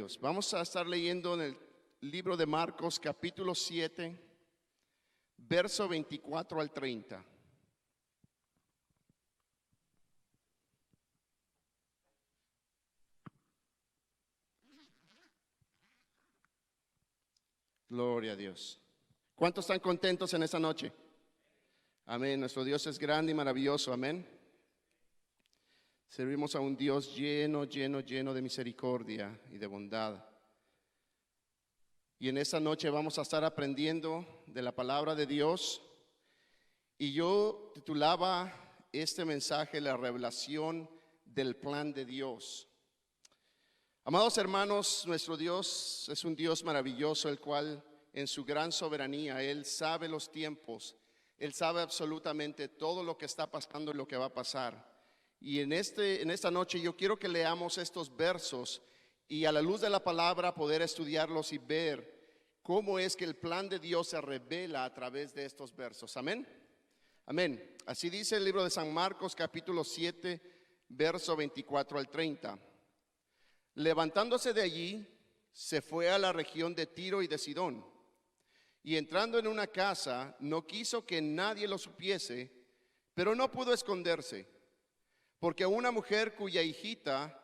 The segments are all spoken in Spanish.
Dios. Vamos a estar leyendo en el libro de Marcos, capítulo 7, verso 24 al 30. Gloria a Dios. ¿Cuántos están contentos en esta noche? Amén. Nuestro Dios es grande y maravilloso. Amén. Servimos a un Dios lleno de misericordia y de bondad. Y en esta noche vamos a estar aprendiendo de la palabra de Dios. Y yo titulaba este mensaje la revelación del plan de Dios. Amados hermanos, nuestro Dios es un Dios maravilloso, el cual en su gran soberanía, Él sabe los tiempos, Él sabe absolutamente todo lo que está pasando y lo que va a pasar. Y en esta noche yo quiero que leamos estos versos y a la luz de la palabra poder estudiarlos y ver cómo es que el plan de Dios se revela a través de estos versos. Amén. Amén. Así dice el libro de San Marcos, capítulo 7, verso 24 al 30. Levantándose de allí, se fue a la región de Tiro y de Sidón. Y entrando en una casa, no quiso que nadie lo supiese, pero no pudo esconderse, porque una mujer cuya hija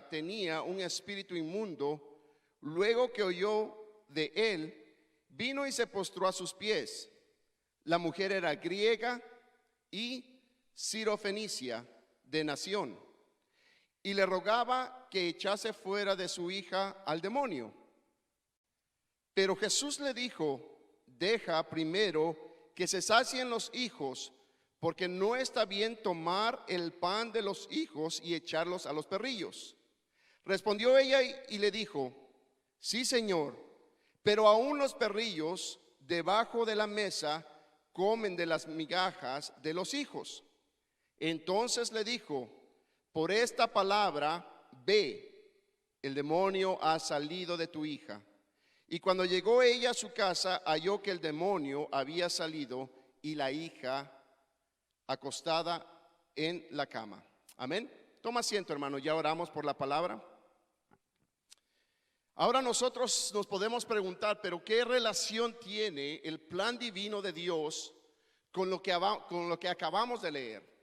tenía un espíritu inmundo, luego que oyó de él, vino y se postró a sus pies. La mujer era griega y sirofenicia de nación, y le rogaba que echase fuera de su hija al demonio. Pero Jesús le dijo: deja primero que se sacien los hijos, porque no está bien tomar el pan de los hijos y echarlos a los perrillos. Respondió ella y le dijo: sí, Señor, pero aún los perrillos debajo de la mesa comen de las migajas de los hijos. Entonces le dijo: por esta palabra, ve, el demonio ha salido de tu hija. Y cuando llegó ella a su casa, halló que el demonio había salido y la hija acostada en la cama. Amén. Toma asiento, hermano, ya oramos por la palabra. Ahora nosotros nos podemos preguntar, pero ¿qué relación tiene el plan divino de Dios con lo que acabamos de leer?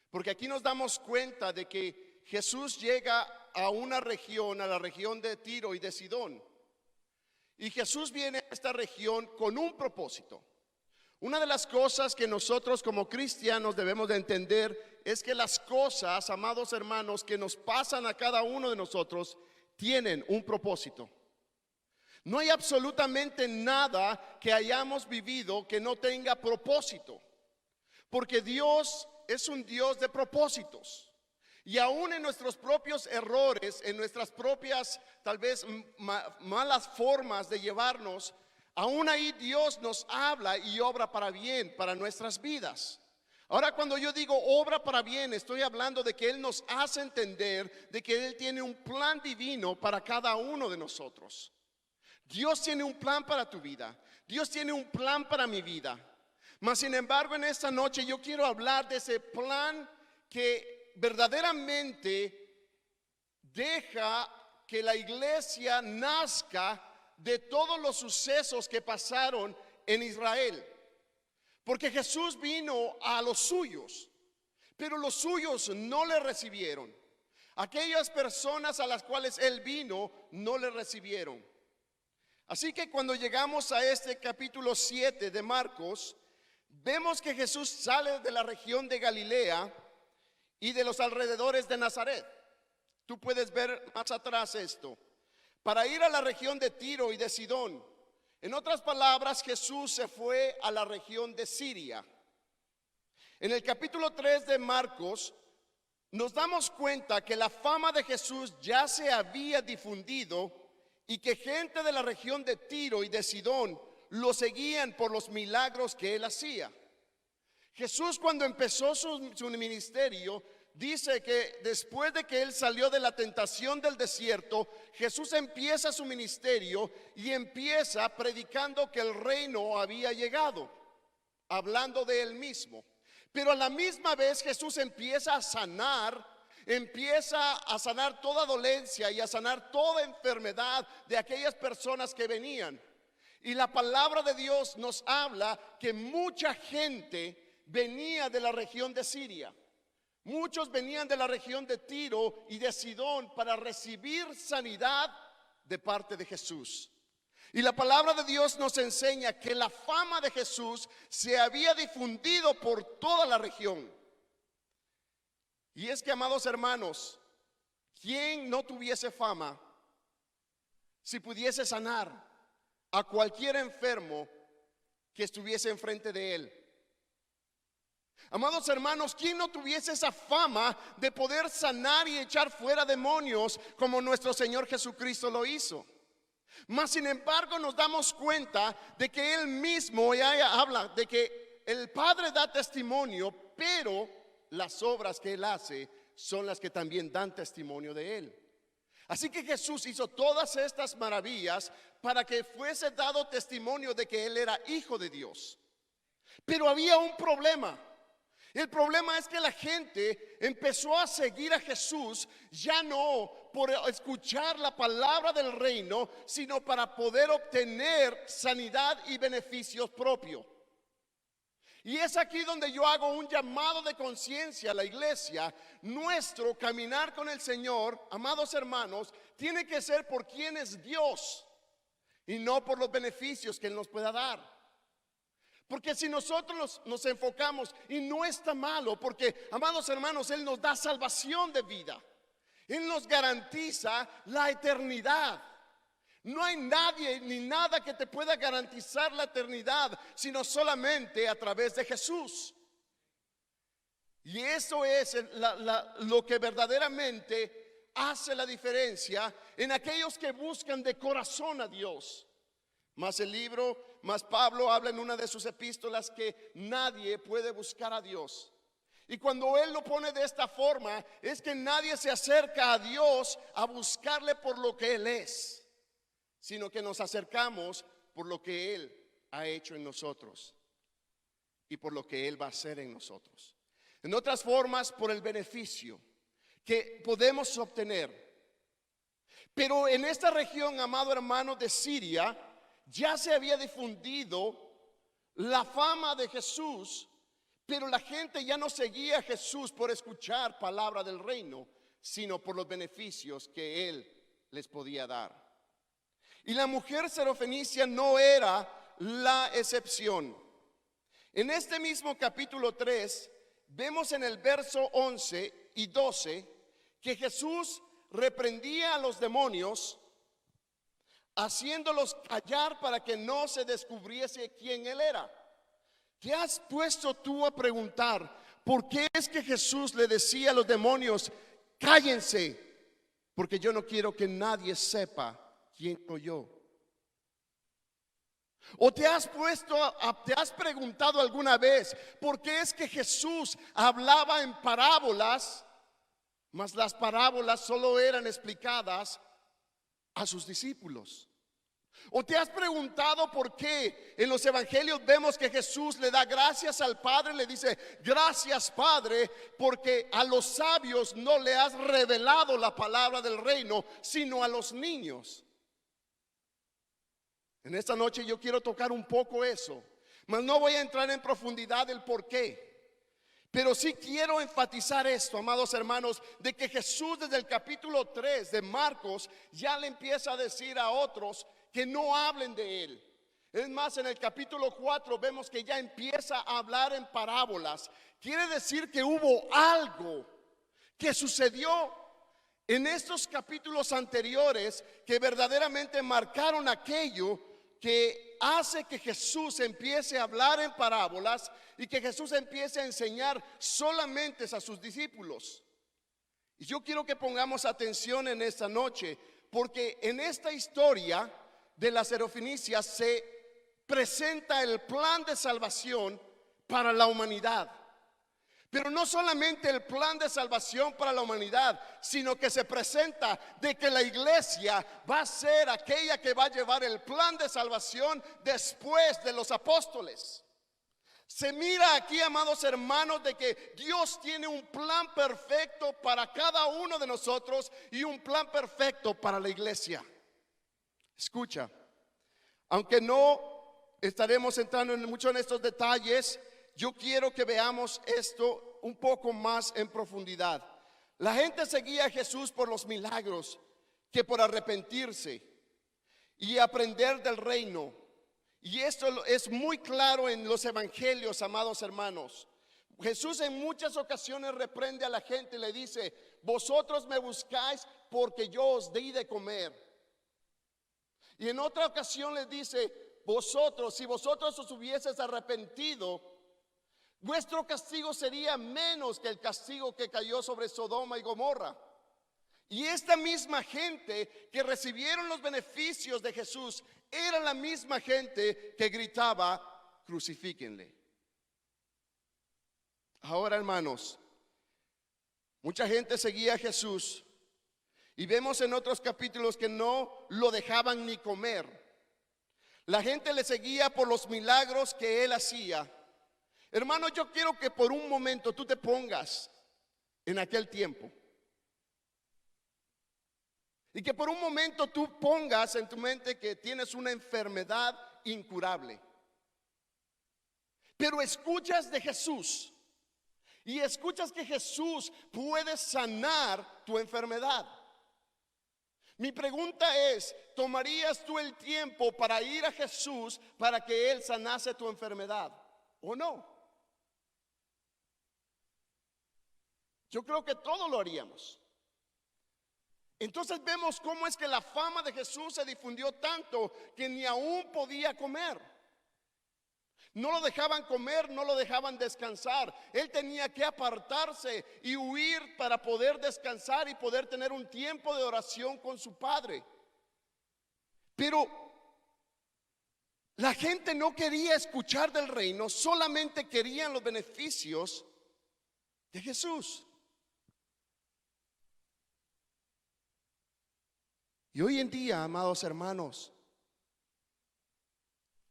Porque aquí nos damos cuenta de que Jesús llega a una región, a la región de Tiro y de Sidón. Y Jesús viene a esta región con un propósito. Una de las cosas que nosotros como cristianos debemos de entender es que las cosas, amados hermanos, que nos pasan a cada uno de nosotros, tienen un propósito. No hay absolutamente nada que hayamos vivido que no tenga propósito. Porque Dios es un Dios de propósitos. Y aún en nuestros propios errores, en nuestras propias tal vez malas formas de llevarnos, aún ahí Dios nos habla y obra para bien para nuestras vidas. Ahora, cuando yo digo obra para bien, estoy hablando de que Él nos hace entender de que Él tiene un plan divino para cada uno de nosotros. Dios tiene un plan para tu vida. Dios tiene un plan para mi vida. Mas sin embargo, en esta noche yo quiero hablar de ese plan que verdaderamente deja que la iglesia nazca de todos los sucesos que pasaron en Israel. Porque Jesús vino a los suyos, pero los suyos no le recibieron. Aquellas personas a las cuales Él vino no le recibieron. Así que cuando llegamos a este capítulo 7 de Marcos, vemos que Jesús sale de la región de Galilea y de los alrededores de Nazaret. Tú puedes ver más atrás esto, para ir a la región de Tiro y de Sidón. En otras palabras, Jesús se fue a la región de Siria. En el capítulo 3 de Marcos nos damos cuenta que la fama de Jesús ya se había difundido y que gente de la región de Tiro y de Sidón lo seguían por los milagros que Él hacía. Jesús, cuando empezó su ministerio, dice que después de que Él salió de la tentación del desierto, Jesús empieza su ministerio y empieza predicando que el reino había llegado, hablando de Él mismo. Pero a la misma vez Jesús empieza a sanar empieza a sanar toda dolencia y a sanar toda enfermedad de aquellas personas que venían. Y la palabra de Dios nos habla que mucha gente venía de la región de Siria. Muchos venían de la región de Tiro y de Sidón para recibir sanidad de parte de Jesús. Y la palabra de Dios nos enseña que la fama de Jesús se había difundido por toda la región. Y es que, amados hermanos, ¿quién no tuviese fama si pudiese sanar a cualquier enfermo que estuviese enfrente de él? Amados hermanos, ¿quién no tuviese esa fama de poder sanar y echar fuera demonios como nuestro Señor Jesucristo lo hizo? Mas sin embargo nos damos cuenta de que Él mismo ya habla de que el Padre da testimonio, pero las obras que Él hace son las que también dan testimonio de Él. Así que Jesús hizo todas estas maravillas para que fuese dado testimonio de que Él era Hijo de Dios. Pero había un problema. El problema es que la gente empezó a seguir a Jesús ya no por escuchar la palabra del reino, sino para poder obtener sanidad y beneficios propios. Y es aquí donde yo hago un llamado de conciencia a la iglesia. Nuestro caminar con el Señor, amados hermanos, tiene que ser por quien es Dios y no por los beneficios que Él nos pueda dar. Porque si nosotros nos enfocamos, y no está malo, porque, amados hermanos, Él nos da salvación de vida. Él nos garantiza la eternidad. No hay nadie ni nada que te pueda garantizar la eternidad, sino solamente a través de Jesús. Y eso es lo que verdaderamente hace la diferencia en aquellos que buscan de corazón a Dios. Más Pablo habla en una de sus epístolas que nadie puede buscar a Dios. Y cuando él lo pone de esta forma, es que nadie se acerca a Dios a buscarle por lo que Él es, sino que nos acercamos por lo que Él ha hecho en nosotros y por lo que Él va a hacer en nosotros. En otras formas, por el beneficio que podemos obtener. Pero en esta región, amado hermano, de Siria, ya se había difundido la fama de Jesús, pero la gente ya no seguía a Jesús por escuchar palabra del reino, sino por los beneficios que Él les podía dar. Y la mujer sirofenicia no era la excepción. En este mismo capítulo 3, vemos en el verso 11 y 12 que Jesús reprendía a los demonios, haciéndolos callar para que no se descubriese quién Él era. ¿Te has puesto tú a preguntar por qué es que Jesús le decía a los demonios: cállense, porque yo no quiero que nadie sepa quién soy yo? ¿O te has preguntado alguna vez por qué es que Jesús hablaba en parábolas, mas las parábolas solo eran explicadas a sus discípulos? ¿O te has preguntado por qué en los evangelios vemos que Jesús le da gracias al Padre? Le dice: gracias, Padre, porque a los sabios no le has revelado la palabra del reino, sino a los niños. En esta noche yo quiero tocar un poco eso, mas no voy a entrar en profundidad del por qué. Pero sí quiero enfatizar esto, amados hermanos, de que Jesús desde el capítulo 3 de Marcos ya le empieza a decir a otros que no hablen de Él. Es más, en el capítulo 4 vemos que ya empieza a hablar en parábolas. Quiere decir que hubo algo que sucedió en estos capítulos anteriores que verdaderamente marcaron aquello que hace que Jesús empiece a hablar en parábolas y que Jesús empiece a enseñar solamente a sus discípulos. Y yo quiero que pongamos atención en esta noche, porque en esta historia de la sirofenicia se presenta el plan de salvación para la humanidad. Pero no solamente el plan de salvación para la humanidad, sino que se presenta de que la iglesia va a ser aquella que va a llevar el plan de salvación después de los apóstoles. Se mira aquí, amados hermanos, de que Dios tiene un plan perfecto para cada uno de nosotros y un plan perfecto para la iglesia. Escucha, aunque no estaremos entrando mucho en estos detalles, yo quiero que veamos esto un poco más en profundidad. La gente seguía a Jesús por los milagros que por arrepentirse y aprender del reino. Y esto es muy claro en los evangelios, amados hermanos. Jesús en muchas ocasiones reprende a la gente y le dice: vosotros me buscáis porque yo os di de comer. Y en otra ocasión les dice: vosotros, si vosotros os hubieses arrepentido, vuestro castigo sería menos que el castigo que cayó sobre Sodoma y Gomorra. Y esta misma gente que recibieron los beneficios de Jesús era la misma gente que gritaba: crucifíquenle. Ahora, hermanos, mucha gente seguía a Jesús y vemos en otros capítulos que no lo dejaban ni comer. La gente le seguía por los milagros que él hacía. Hermano, yo quiero que por un momento tú te pongas en aquel tiempo. Y que por un momento tú pongas en tu mente que tienes una enfermedad incurable. Pero escuchas de Jesús. Y escuchas que Jesús puede sanar tu enfermedad. Mi pregunta es: ¿tomarías tú el tiempo para ir a Jesús para que Él sanase tu enfermedad o no? Yo creo que todos lo haríamos. Entonces vemos cómo es que la fama de Jesús se difundió tanto que ni aún podía comer. No lo dejaban comer, no lo dejaban descansar. Él tenía que apartarse y huir para poder descansar y poder tener un tiempo de oración con su Padre. Pero la gente no quería escuchar del reino, solamente querían los beneficios de Jesús. Y hoy en día, amados hermanos,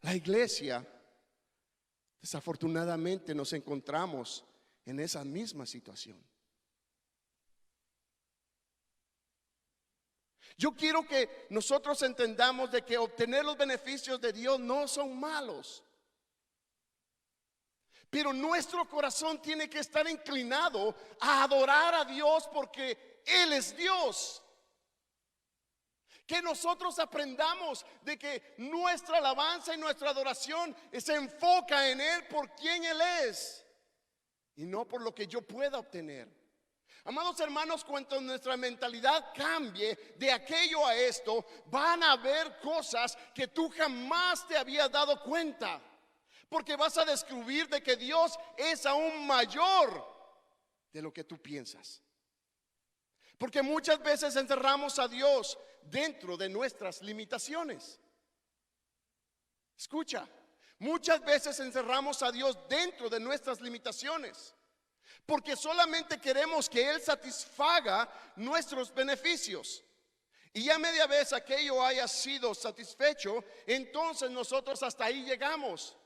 la iglesia, desafortunadamente, nos encontramos en esa misma situación. Yo quiero que nosotros entendamos de que obtener los beneficios de Dios no son malos. Pero nuestro corazón tiene que estar inclinado a adorar a Dios porque Él es Dios. Que nosotros aprendamos de que nuestra alabanza y nuestra adoración se enfoca en Él por quien Él es y no por lo que yo pueda obtener. Amados hermanos, cuando nuestra mentalidad cambie de aquello a esto, van a haber cosas que tú jamás te habías dado cuenta, porque vas a descubrir de que Dios es aún mayor de lo que tú piensas. Porque muchas veces encerramos a Dios dentro de nuestras limitaciones. Escucha, muchas veces encerramos a Dios dentro de nuestras limitaciones, porque solamente queremos que Él satisfaga nuestros beneficios. Y ya media vez aquello haya sido satisfecho, entonces nosotros hasta ahí llegamos.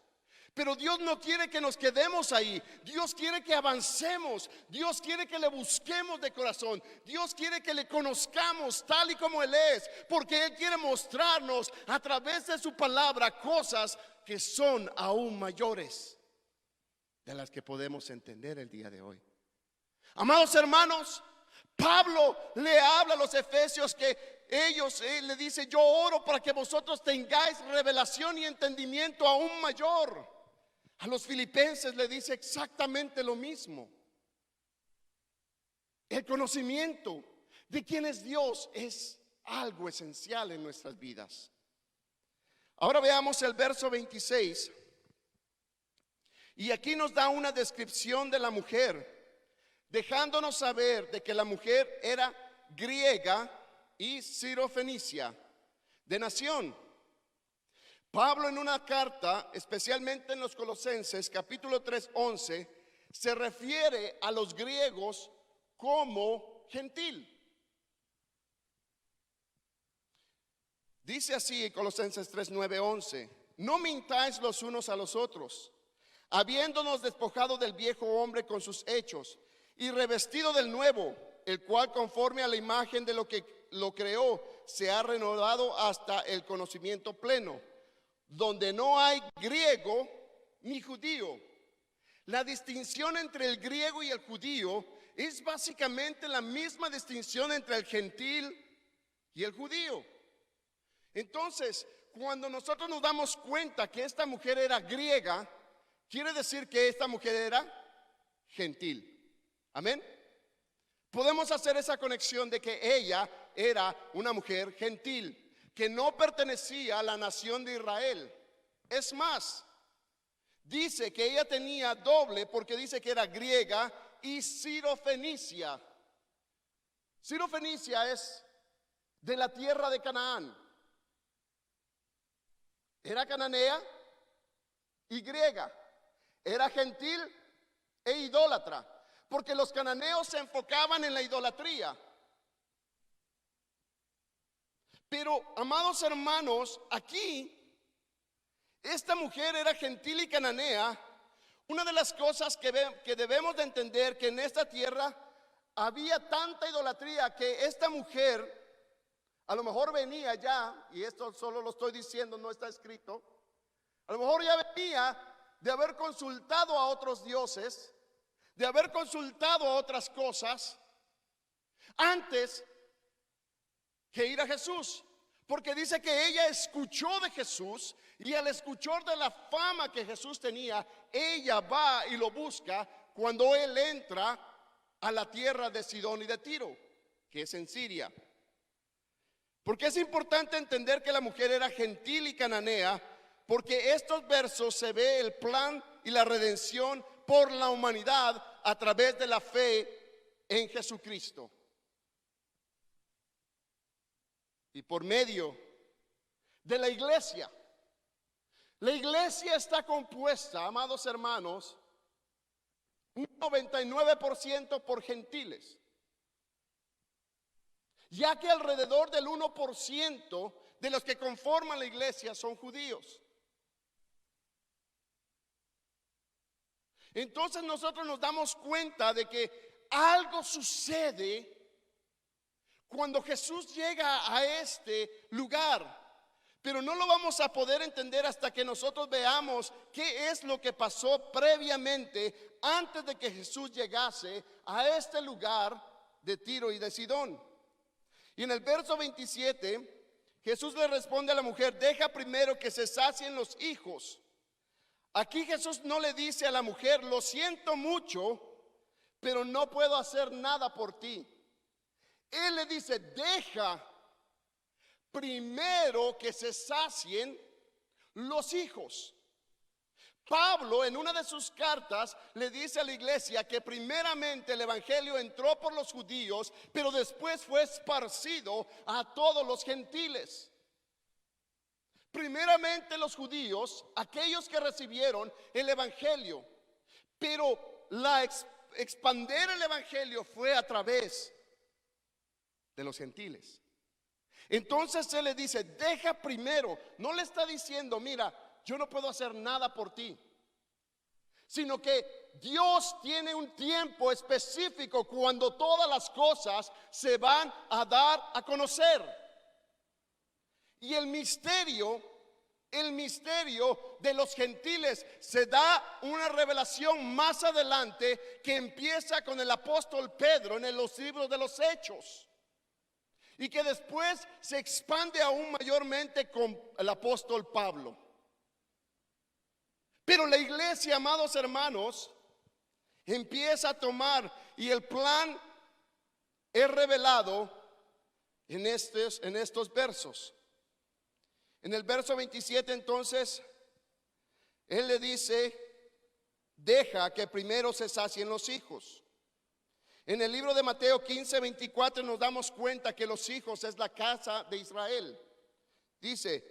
Pero Dios no quiere que nos quedemos ahí. Dios quiere que avancemos. Dios quiere que le busquemos de corazón. Dios quiere que le conozcamos tal y como Él es, porque Él quiere mostrarnos a través de su palabra cosas que son aún mayores de las que podemos entender el día de hoy. Amados hermanos, Pablo le habla a los efesios que él le dice: yo oro para que vosotros tengáis revelación y entendimiento aún mayor. A los filipenses le dice exactamente lo mismo. El conocimiento de quién es Dios es algo esencial en nuestras vidas. Ahora veamos el verso 26. Y aquí nos da una descripción de la mujer, dejándonos saber de que la mujer era griega y sirofenicia, de nación. Pablo en una carta, especialmente en los Colosenses, capítulo 3:11, se refiere a los griegos como gentil. Dice así en Colosenses 3:9-11: no mintáis los unos a los otros, habiéndonos despojado del viejo hombre con sus hechos y revestido del nuevo, el cual conforme a la imagen de lo que lo creó, se ha renovado hasta el conocimiento pleno, donde no hay griego ni judío. La distinción entre el griego y el judío es básicamente la misma distinción entre el gentil y el judío. Entonces, cuando nosotros nos damos cuenta que esta mujer era griega, quiere decir que esta mujer era gentil. Amén. Podemos hacer esa conexión de que ella era una mujer gentil, que no pertenecía a la nación de Israel. Es más, dice que ella tenía doble, porque dice que era griega y sirofenicia. Sirofenicia es de la tierra de Canaán. Era cananea y griega. Era gentil e idólatra, porque los cananeos se enfocaban en la idolatría. Pero, amados hermanos, aquí esta mujer era gentil y cananea. Una de las cosas que debemos de entender, que en esta tierra había tanta idolatría que esta mujer a lo mejor venía ya, y esto solo lo estoy diciendo, no está escrito, a lo mejor ya venía de haber consultado a otros dioses, de haber consultado a otras cosas antes que ir a Jesús. Porque dice que ella escuchó de Jesús, y al escuchar de la fama que Jesús tenía, ella va y lo busca cuando él entra a la tierra de Sidón y de Tiro, que es en Siria. Porque es importante entender que la mujer era gentil y cananea, porque estos versos se ve el plan y la redención por la humanidad a través de la fe en Jesucristo. Y por medio de la iglesia. La iglesia está compuesta, amados hermanos, un 99% por gentiles, ya que alrededor del 1% de los que conforman la iglesia son judíos. Entonces nosotros nos damos cuenta de que algo sucede cuando Jesús llega a este lugar, pero no lo vamos a poder entender hasta que nosotros veamos qué es lo que pasó previamente antes de que Jesús llegase a este lugar de Tiro y de Sidón. Y en el verso 27, Jesús le responde a la mujer: deja primero que se sacien los hijos. Aquí Jesús no le dice a la mujer: lo siento mucho, pero no puedo hacer nada por ti. Él le dice: deja primero que se sacien los hijos. Pablo en una de sus cartas le dice a la iglesia que primeramente el evangelio entró por los judíos, pero después fue esparcido a todos los gentiles. Primeramente los judíos, aquellos que recibieron el evangelio, pero expander el evangelio fue a través de los gentiles. Entonces él le dice: deja primero. No le está diciendo: mira, yo no puedo hacer nada por ti, sino que Dios tiene un tiempo específico cuando todas las cosas se van a dar a conocer. Y el misterio de los gentiles se da una revelación más adelante, que empieza con el apóstol Pedro en los libros de los Hechos, y que después se expande aún mayormente con el apóstol Pablo. Pero la iglesia, amados hermanos, empieza a tomar, y el plan es revelado en estos versos. En el verso 27 entonces, él le dice: deja que primero se sacien los hijos. En el libro de Mateo 15:24 nos damos cuenta que los hijos es la casa de Israel. Dice: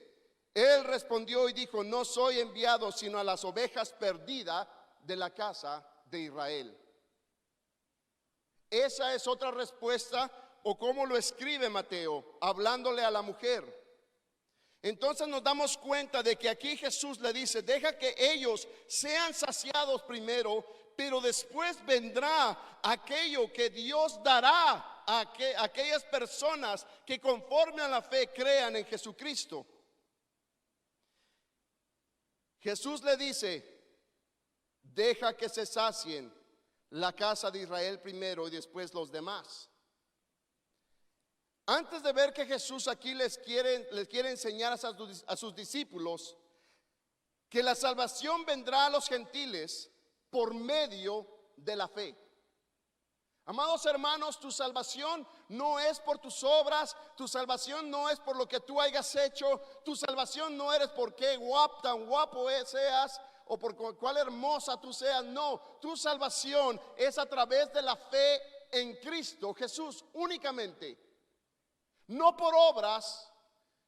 él respondió y dijo: no soy enviado sino a las ovejas perdidas de la casa de Israel. Esa es otra respuesta, o como lo escribe Mateo, hablándole a la mujer. Entonces nos damos cuenta de que aquí Jesús le dice, deja que ellos sean saciados primero, pero después vendrá aquello que Dios dará a aquellas personas que conforme a la fe crean en Jesucristo. Jesús le dice, deja que se sacien la casa de Israel primero y después los demás. Antes de ver que Jesús aquí les quiere enseñar a sus discípulos que la salvación vendrá a los gentiles por medio de la fe. Amados hermanos, tu salvación no es por tus obras, tu salvación no es por lo que tú hayas hecho, tu salvación no eres por qué tan guapo seas o por cuál hermosa tú seas. No, tu salvación es a través de la fe en Cristo Jesús únicamente. No por obras,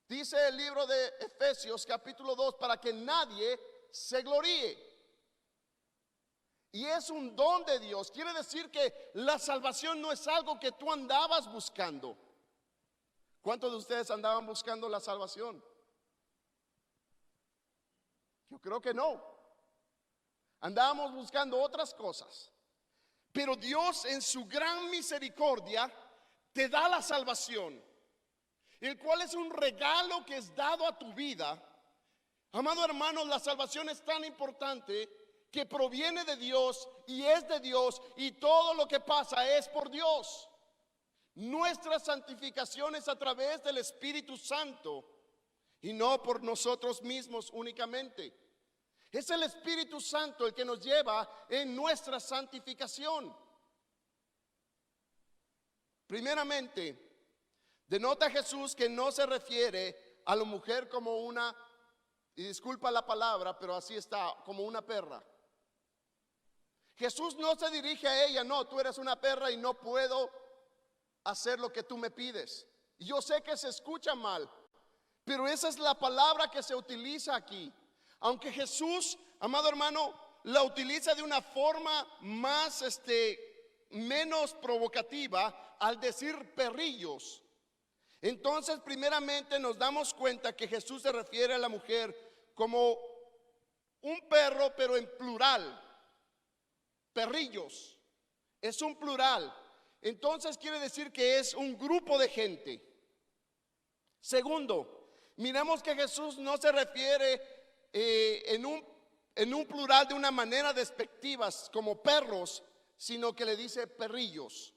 dice el libro de Efesios capítulo 2, para que nadie se gloríe. Y es un don de Dios. Quiere decir que la salvación no es algo que tú andabas buscando. ¿Cuántos de ustedes andaban buscando la salvación? Yo creo que no. Andábamos buscando otras cosas. Pero Dios en su gran misericordia te da la salvación, el cual es un regalo que es dado a tu vida. Amado hermano, la salvación es tan importante que proviene de Dios y es de Dios, y todo lo que pasa es por Dios. Nuestra santificación es a través del Espíritu Santo y no por nosotros mismos únicamente. Es el Espíritu Santo el que nos lleva en nuestra santificación. Primeramente, denota Jesús que no se refiere a la mujer como una, y disculpa la palabra, pero así está, como una perra. Jesús no se dirige a ella, no, tú eres una perra y no puedo hacer lo que tú me pides. Y yo sé que se escucha mal, pero esa es la palabra que se utiliza aquí. Aunque Jesús, amado hermano, la utiliza de una forma más, menos provocativa al decir perrillos. Entonces, primeramente nos damos cuenta que Jesús se refiere a la mujer como un perro, pero en plural. Perrillos. Es un plural. Entonces quiere decir que es un grupo de gente. Segundo, miramos que Jesús no se refiere en un plural de una manera despectiva como perros, sino que le dice perrillos.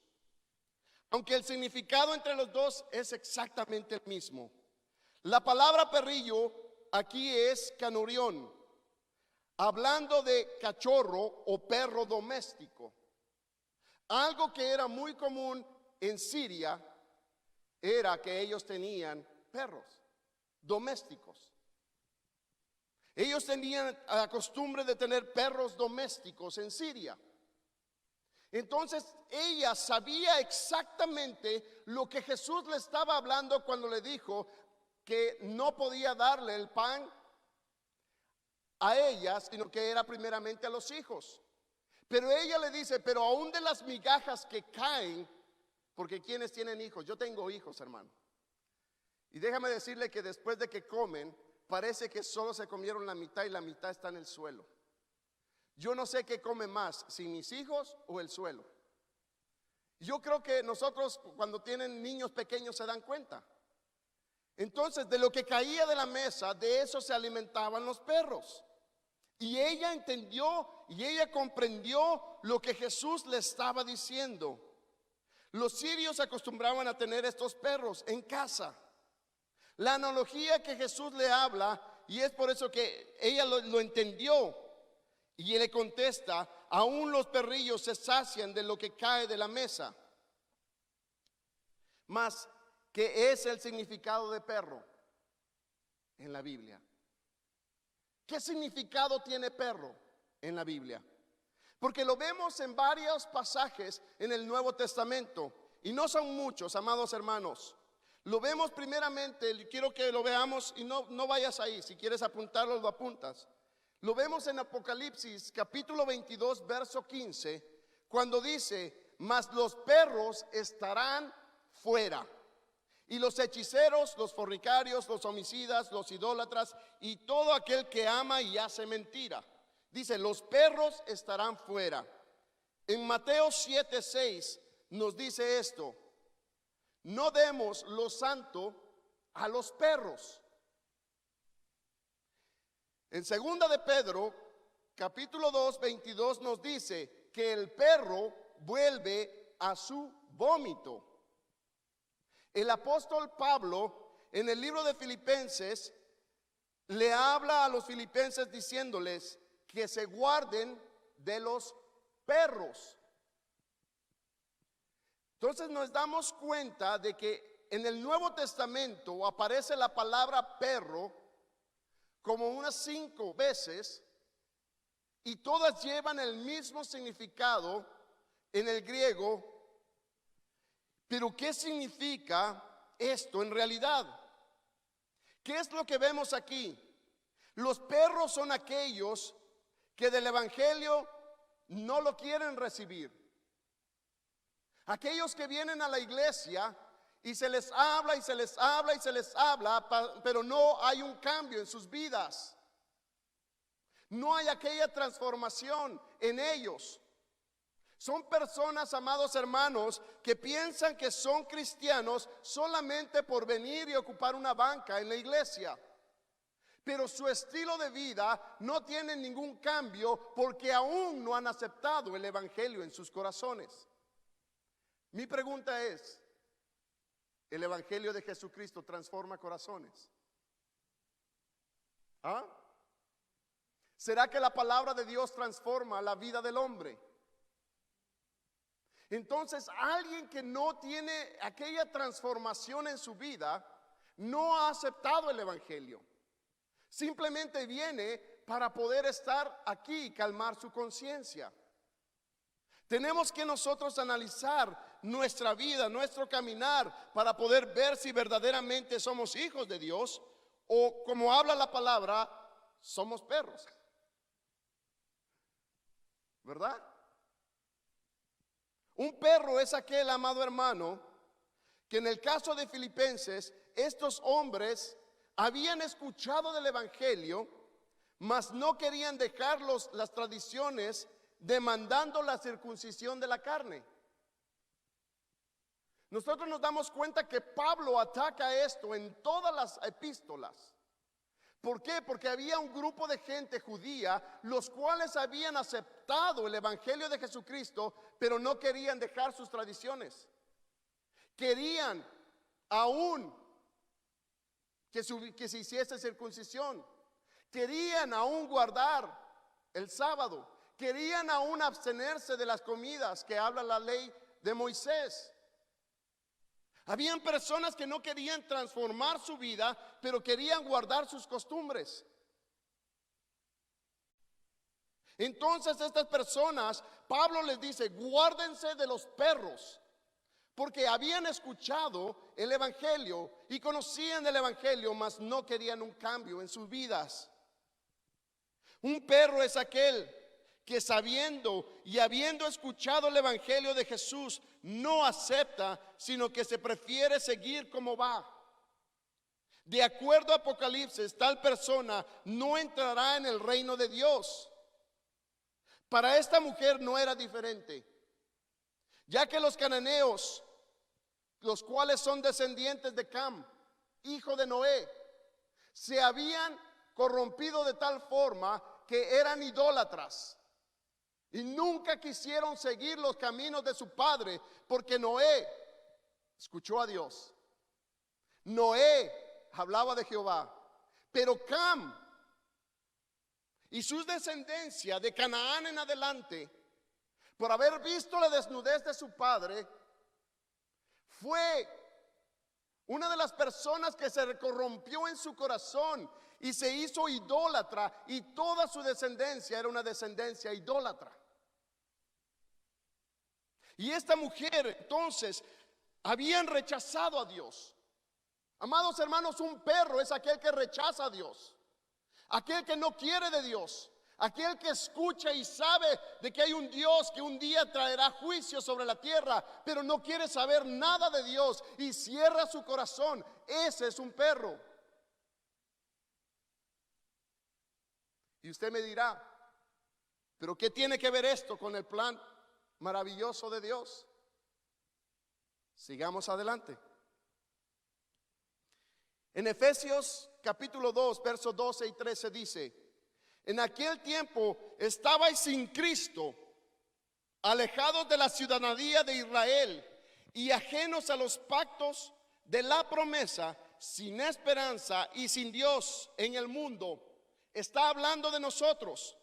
Aunque el significado entre los dos es exactamente el mismo. La palabra perrillo aquí es canurión, hablando de cachorro o perro doméstico. Algo que era muy común en Siria era que ellos tenían perros domésticos. Ellos tenían la costumbre de tener perros domésticos en Siria. Entonces ella sabía exactamente lo que Jesús le estaba hablando cuando le dijo que no podía darle el pan a ella, sino que era primeramente a los hijos. Pero ella le dice, pero aún de las migajas que caen, porque quienes tienen hijos, yo tengo hijos, hermano, y déjame decirle que después de que comen, parece que solo se comieron la mitad y la mitad está en el suelo. Yo no sé qué come más, si mis hijos o el suelo. Yo creo que nosotros cuando tienen niños pequeños se dan cuenta. Entonces, de lo que caía de la mesa, de eso se alimentaban los perros. Y ella entendió y ella comprendió lo que Jesús le estaba diciendo. Los sirios acostumbraban a tener estos perros en casa. La analogía que Jesús le habla, y es por eso que ella lo entendió, y él le contesta, aún los perrillos se sacian de lo que cae de la mesa. Mas, ¿qué es el significado de perro en la Biblia? ¿Qué significado tiene perro en la Biblia? Porque lo vemos en varios pasajes en el Nuevo Testamento, y no son muchos, amados hermanos. Lo vemos primeramente, quiero que lo veamos, y no vayas ahí, si quieres apuntarlo, lo apuntas. Lo vemos en Apocalipsis capítulo 22 verso 15, cuando dice, mas los perros estarán fuera. y los hechiceros, los fornicarios, los homicidas, los idólatras y todo aquel que ama y hace mentira. Dice, los perros estarán fuera. En Mateo 7:6 nos dice esto: no demos lo santo a los perros. En segunda de Pedro, capítulo 2, 22 nos dice que el perro vuelve a su vómito. El apóstol Pablo en el libro de Filipenses le habla a los filipenses diciéndoles que se guarden de los perros. Entonces nos damos cuenta de que en el Nuevo Testamento aparece la palabra perro como unas 5 veces y todas llevan el mismo significado en el griego. Pero ¿qué significa esto en realidad? ¿Qué es lo que vemos aquí? Los perros son aquellos que del evangelio no lo quieren recibir. Aquellos que vienen a la iglesia y se les habla y se les habla y se les habla, pero no hay un cambio en sus vidas. No hay aquella transformación en ellos. Son personas, amados hermanos, que piensan que son cristianos solamente por venir y ocupar una banca en la iglesia. Pero su estilo de vida no tiene ningún cambio porque aún no han aceptado el evangelio en sus corazones. Mi pregunta es, ¿el evangelio de Jesucristo transforma corazones? ¿Ah? ¿Será que la palabra de Dios transforma la vida del hombre? Entonces, alguien que no tiene aquella transformación en su vida, no ha aceptado el evangelio. Simplemente viene para poder estar aquí y calmar su conciencia. Tenemos que nosotros analizar nuestra vida, nuestro caminar, para poder ver si verdaderamente somos hijos de Dios o, como habla la palabra, somos perros. ¿Verdad? Un perro es aquel, amado hermano, que en el caso de Filipenses, estos hombres habían escuchado del evangelio, mas no querían dejar las tradiciones, demandando la circuncisión de la carne. Nosotros nos damos cuenta que Pablo ataca esto en todas las epístolas. ¿Por qué? Porque había un grupo de gente judía, los cuales habían aceptado el evangelio de Jesucristo, pero no querían dejar sus tradiciones. Querían aún que se hiciese circuncisión. Querían aún guardar el sábado. Querían aún abstenerse de las comidas que habla la ley de Moisés. Habían personas que no querían transformar su vida, pero querían guardar sus costumbres. Entonces estas personas, Pablo les dice, guárdense de los perros, porque habían escuchado el evangelio y conocían el evangelio, mas no querían un cambio en sus vidas. Un perro es aquel que sabiendo y habiendo escuchado el evangelio de Jesús, no acepta, sino que se prefiere seguir como va. De acuerdo a Apocalipsis, tal persona no entrará en el reino de Dios. Para esta mujer no era diferente, ya que los cananeos, los cuales son descendientes de Cam, hijo de Noé, se habían corrompido de tal forma que eran idólatras. Y nunca quisieron seguir los caminos de su padre, porque Noé escuchó a Dios. Noé hablaba de Jehová, pero Cam y sus descendencia de Canaán en adelante, por haber visto la desnudez de su padre, fue una de las personas que se corrompió en su corazón y se hizo idólatra, y toda su descendencia era una descendencia idólatra. Y esta mujer entonces habían rechazado a Dios. Amados hermanos, un perro es aquel que rechaza a Dios, aquel que no quiere de Dios, Aquel que escucha y sabe de que hay un Dios que un día traerá juicio sobre la tierra, pero no quiere saber nada de Dios y cierra su corazón. Ese es un perro. Y usted me dirá, ¿pero qué tiene que ver esto con el plan maravilloso de Dios? Sigamos adelante. En Efesios capítulo 2, versos 12 y 13 dice: en aquel tiempo estabais sin Cristo, alejados de la ciudadanía de Israel y ajenos a los pactos de la promesa, sin esperanza y sin Dios en el mundo. Está hablando de nosotros.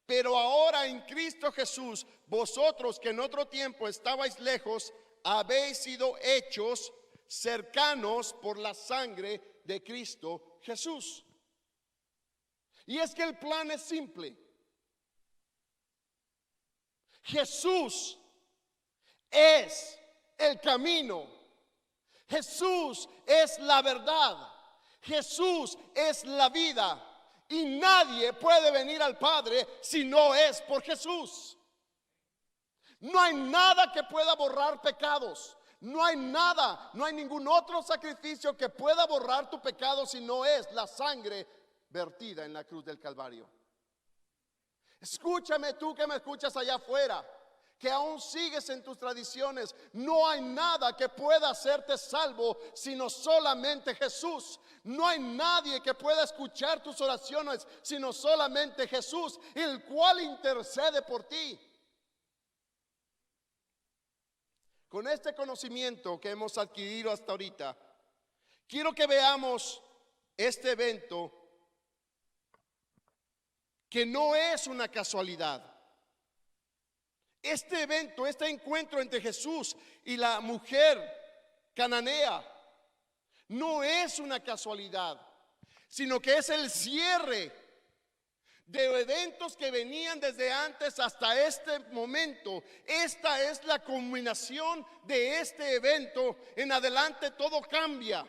Pero ahora en Cristo Jesús, vosotros que en otro tiempo estabais lejos, habéis sido hechos cercanos por la sangre de Cristo Jesús. Y es que el plan es simple. Jesús es el camino. Jesús es la verdad. Jesús es la vida. Y nadie puede venir al Padre si no es por Jesús. No hay nada que pueda borrar pecados. No hay nada, no hay ningún otro sacrificio que pueda borrar tu pecado si no es la sangre vertida en la cruz del Calvario. Escúchame, tú que me escuchas allá afuera, que aún sigues en tus tradiciones. No hay nada que pueda hacerte salvo sino solamente Jesús. No hay nadie que pueda escuchar tus oraciones sino solamente Jesús, el cual intercede por ti. Con este conocimiento que hemos adquirido hasta ahorita, quiero que veamos este evento que no es una casualidad. Este evento, este encuentro entre Jesús y la mujer cananea, no es una casualidad, sino que es el cierre de eventos que venían desde antes hasta este momento. Esta es la culminación de este evento. En adelante todo cambia.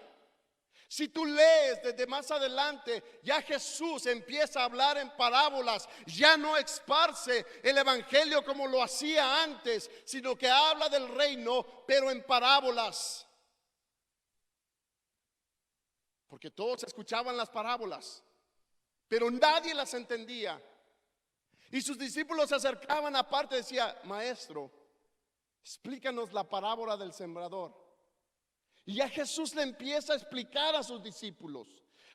Si tú lees desde más adelante, ya Jesús empieza a hablar en parábolas. Ya no esparce el evangelio como lo hacía antes, sino que habla del reino, pero en parábolas. Porque todos escuchaban las parábolas, pero nadie las entendía. Y sus discípulos se acercaban aparte y decían: maestro, explícanos la parábola del sembrador. Y ya Jesús le empieza a explicar a sus discípulos.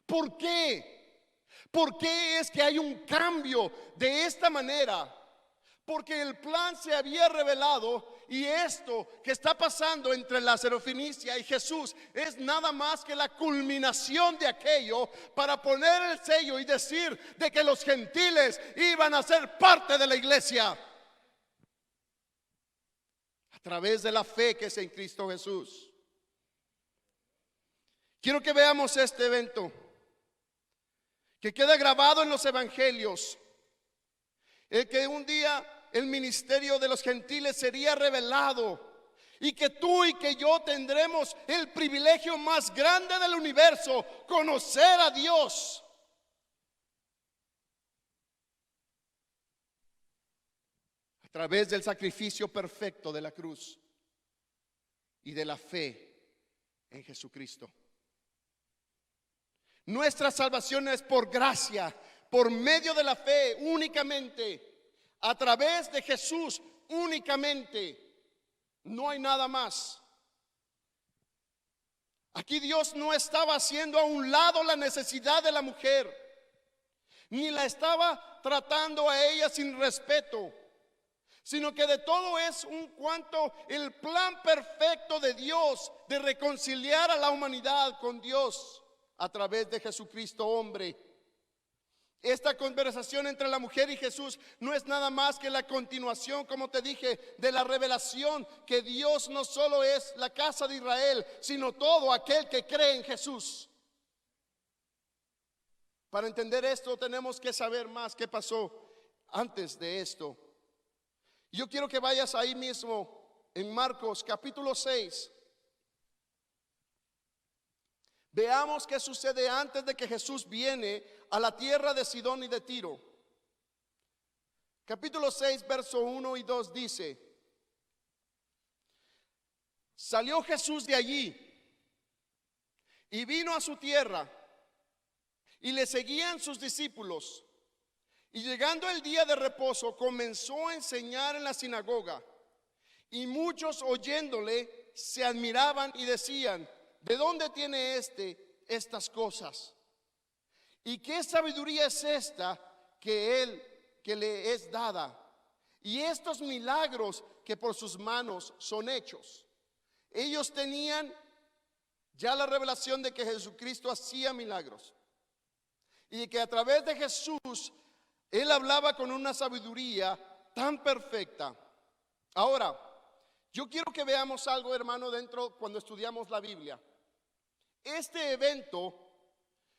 ¿Por qué? ¿Por qué es que hay un cambio de esta manera? Porque el plan se había revelado, y esto que está pasando entre la Sirofenicia y Jesús es nada más que la culminación de aquello, para poner el sello y decir de que los gentiles iban a ser parte de la iglesia a través de la fe que es en Cristo Jesús. Quiero que veamos este evento que queda grabado en los evangelios, el que un día el ministerio de los gentiles sería revelado, y que tú y que yo tendremos el privilegio más grande del universo: conocer a Dios. A través del sacrificio perfecto de la cruz y de la fe en Jesucristo. Nuestra salvación es por gracia, por medio de la fe únicamente, a través de Jesús únicamente. No hay nada más. Aquí Dios no estaba haciendo a un lado la necesidad de la mujer, ni la estaba tratando a ella sin respeto, sino que de todo es un cuanto el plan perfecto de Dios de reconciliar a la humanidad con Dios a través de Jesucristo hombre. Esta conversación entre la mujer y Jesús no es nada más que la continuación, como te dije, de la revelación que Dios no solo es la casa de Israel, sino todo aquel que cree en Jesús. Para entender esto tenemos que saber más qué pasó antes de esto. Yo quiero que vayas ahí mismo en Marcos capítulo 6. Veamos qué sucede antes de que Jesús viene a la tierra de Sidón y de Tiro. Capítulo 6, verso 1 y 2 dice: salió Jesús de allí y vino a su tierra, y le seguían sus discípulos. Y llegando el día de reposo, comenzó a enseñar en la sinagoga. Y muchos oyéndole se admiraban y decían: ¿de dónde tiene estas cosas? ¿Y qué sabiduría es esta que le es dada? Y estos milagros que por sus manos son hechos. Ellos tenían ya la revelación de que Jesucristo hacía milagros, y que a través de Jesús Él hablaba con una sabiduría tan perfecta. Ahora, yo quiero que veamos algo, hermano, cuando estudiamos la Biblia. Este evento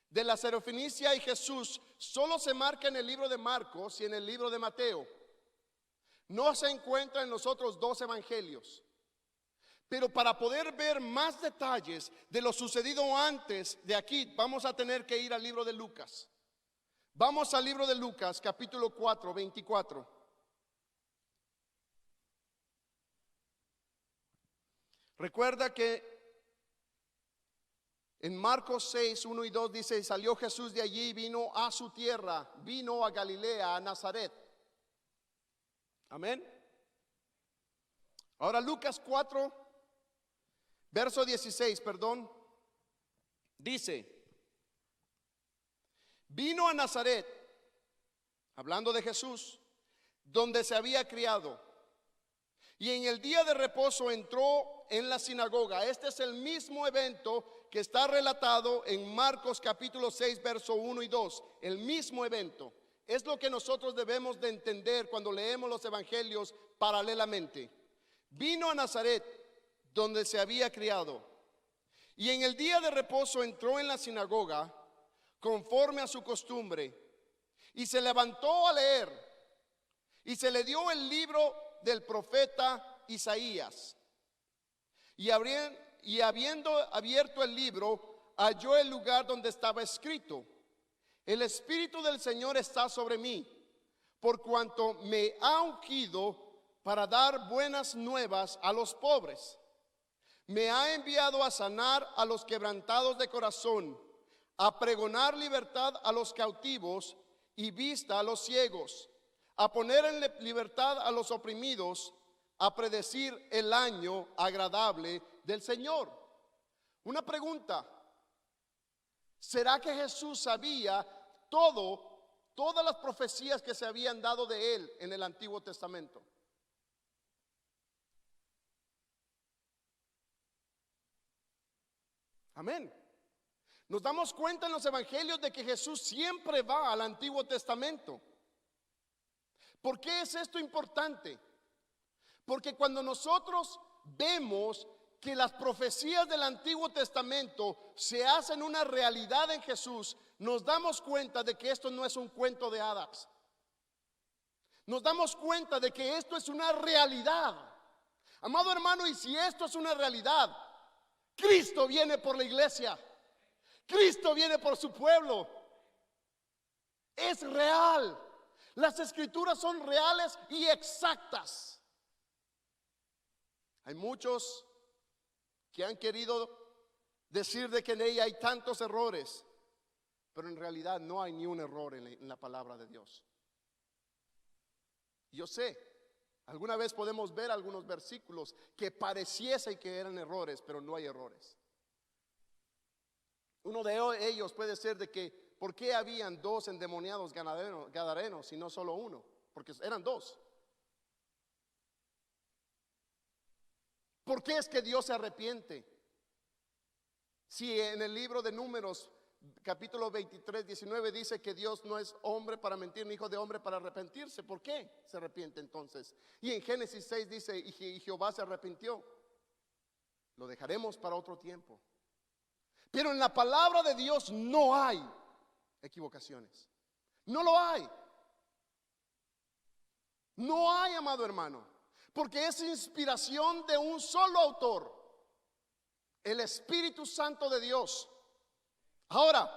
de la Serofenicia y Jesús solo se marca en el libro de Marcos y en el libro de Mateo. No se encuentra en los otros dos evangelios. Pero para poder ver más detalles de lo sucedido antes de aquí, vamos a tener que ir al libro de Lucas. Vamos al libro de Lucas, capítulo 4, 24. Recuerda que en Marcos 6, 1 y 2 dice: salió Jesús de allí y vino a su tierra, vino a Galilea, a Nazaret. Amén. Ahora Lucas 4, verso 16, dice: vino a Nazaret, hablando de Jesús, donde se había criado, y en el día de reposo entró en la sinagoga. Este es el mismo evento que está relatado en Marcos capítulo 6, verso 1 y 2. El mismo evento. Es lo que nosotros debemos de entender cuando leemos los evangelios paralelamente. Vino a Nazaret, donde se había criado, y en el día de reposo entró en la sinagoga, conforme a su costumbre, y se levantó a leer, y se le dio el libro del profeta Isaías. Y habiendo abierto el libro, halló el lugar donde estaba escrito: el Espíritu del Señor está sobre mí, por cuanto me ha ungido para dar buenas nuevas a los pobres. Me ha enviado a sanar a los quebrantados de corazón, a pregonar libertad a los cautivos y vista a los ciegos, a poner en libertad a los oprimidos, a predecir el año agradable del Señor. Una pregunta: ¿será que Jesús sabía todas las profecías que se habían dado de Él en el Antiguo Testamento? Amén. Nos damos cuenta en los evangelios de que Jesús siempre va al Antiguo Testamento. ¿Por qué es esto importante? Porque cuando nosotros vemos que las profecías del Antiguo Testamento se hacen una realidad en Jesús, nos damos cuenta de que esto no es un cuento de hadas. Nos damos cuenta de que esto es una realidad. Amado hermano, y si esto es una realidad, Cristo viene por la iglesia. Cristo viene por su pueblo. Es real. Las escrituras son reales y exactas. Hay muchos que han querido decir de que en ella hay tantos errores, pero en realidad no hay ni un error en la palabra de Dios. Yo sé, alguna vez podemos ver algunos versículos que pareciese que eran errores, pero no hay errores. Uno de ellos puede ser de que ¿por qué habían dos endemoniados gadarenos y no solo uno? Porque eran dos. ¿Por qué es que Dios se arrepiente? Si en el libro de Números, capítulo 23, 19 dice que Dios no es hombre para mentir, ni hijo de hombre para arrepentirse. ¿Por qué se arrepiente entonces? Y en Génesis 6 dice: y Jehová se arrepintió. Lo dejaremos para otro tiempo. Pero en la palabra de Dios no hay equivocaciones. No lo hay. No hay, amado hermano, porque es inspiración de un solo autor, el Espíritu Santo de Dios. Ahora,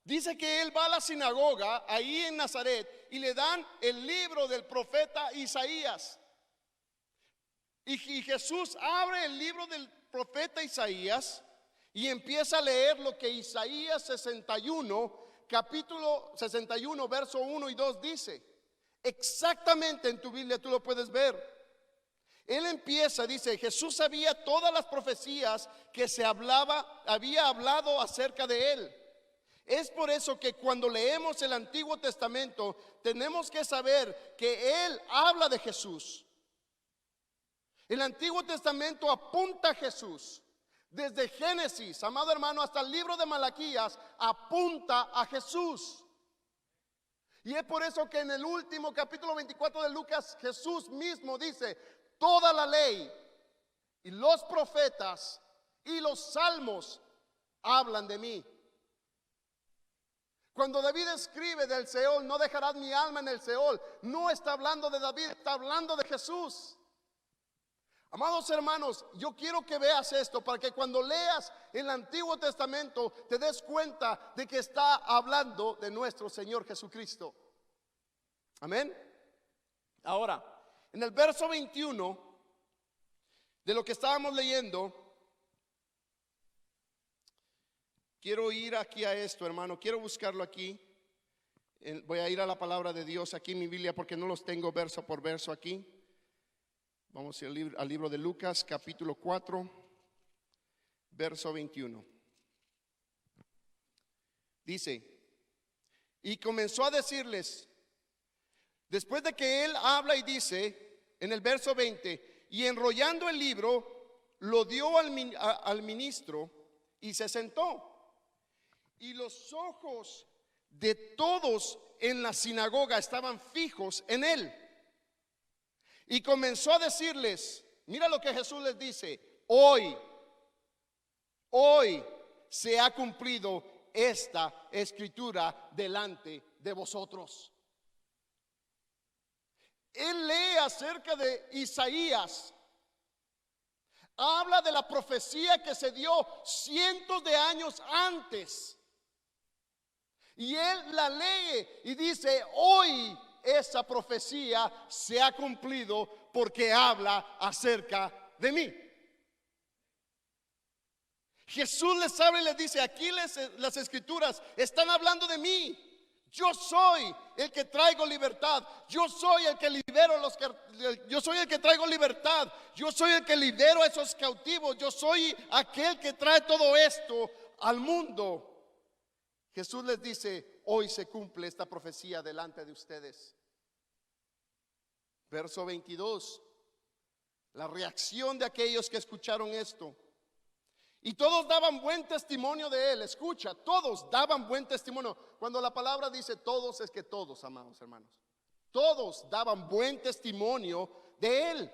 Dice que él va a la sinagoga ahí en Nazaret y le dan el libro del profeta Isaías. Y Jesús abre el libro del profeta Isaías y empieza a leer lo que Isaías 61, capítulo 61, verso 1 y 2 dice. Exactamente en tu Biblia tú lo puedes ver. Él empieza, dice, Jesús sabía todas las profecías que había hablado acerca de él. Es por eso que cuando leemos el Antiguo Testamento tenemos que saber que él habla de Jesús. El Antiguo Testamento apunta a Jesús. Desde Génesis, amado hermano, hasta el libro de Malaquías apunta a Jesús. Y es por eso que en el último capítulo 24 de Lucas, Jesús mismo dice: toda la ley y los profetas y los salmos hablan de mí. Cuando David escribe del Seol, no dejarás mi alma en el Seol, no está hablando de David, está hablando de Jesús. Amados hermanos, yo quiero que veas esto para que cuando leas el Antiguo Testamento te des cuenta de que está hablando de nuestro Señor Jesucristo. Amén. Ahora, en el verso 21 de lo que estábamos leyendo, quiero ir aquí a esto, hermano, quiero buscarlo aquí. Voy a ir a la palabra de Dios aquí en mi Biblia porque no los tengo verso por verso aquí. Vamos al libro de Lucas, capítulo 4, verso 21. Dice: y comenzó a decirles, después de que él habla y dice, en el verso 20, y enrollando el libro, lo dio al ministro y se sentó. Y los ojos de todos en la sinagoga estaban fijos en él. Y comenzó a decirles, mira lo que Jesús les dice: hoy se ha cumplido esta escritura delante de vosotros. Él lee acerca de Isaías, habla de la profecía que se dio cientos de años antes, y él la lee y dice: hoy esa profecía se ha cumplido porque habla acerca de mí. Jesús les habla y les dice: aquí las escrituras están hablando de mí. Yo soy el que traigo libertad. Yo soy el que libero yo soy el que traigo libertad. Yo soy el que libero a esos cautivos. Yo soy aquel que trae todo esto al mundo. Jesús les dice: hoy se cumple esta profecía delante de ustedes. Verso 22, la reacción de aquellos que escucharon esto. Y todos daban buen testimonio de él. Escucha, todos daban buen testimonio. Cuando la palabra dice todos, es que todos, amados hermanos, todos daban buen testimonio de él.